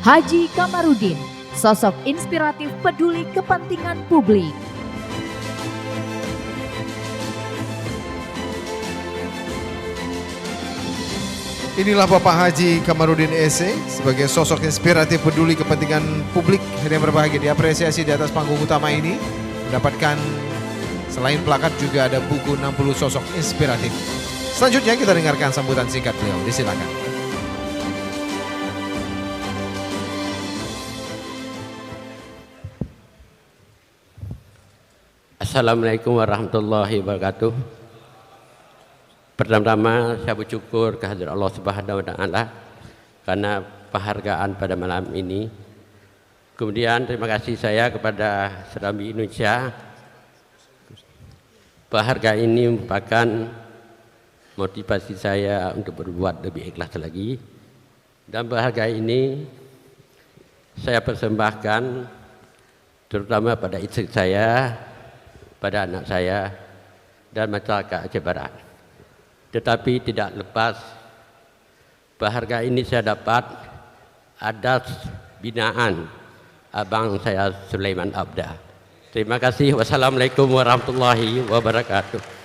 Haji Kamarudin, sosok inspiratif peduli kepentingan publik. Inilah Bapak Haji Kamarudin SE sebagai sosok inspiratif peduli kepentingan publik yang berbahagia, diapresiasi di atas panggung utama ini mendapatkan selain plakat juga ada buku 60 sosok inspiratif. Selanjutnya kita dengarkan sambutan singkat beliau, disilakan. Assalamualaikum warahmatullahi wabarakatuh. Pertama-tama saya bersyukur kehadirat Allah Subhanahu wa taala karena penghargaan pada malam ini. Kemudian terima kasih saya kepada Serambi Indonesia. Penghargaan ini merupakan motivasi saya untuk berbuat lebih ikhlas lagi. Dan penghargaan ini saya persembahkan terutama pada istri saya, pada anak saya dan masyarakat Aceh Barat. Tetapi tidak lepas penghargaan ini saya dapat atas binaan abang saya Sulaiman Abda. Terima kasih. Wassalamualaikum warahmatullahi wabarakatuh.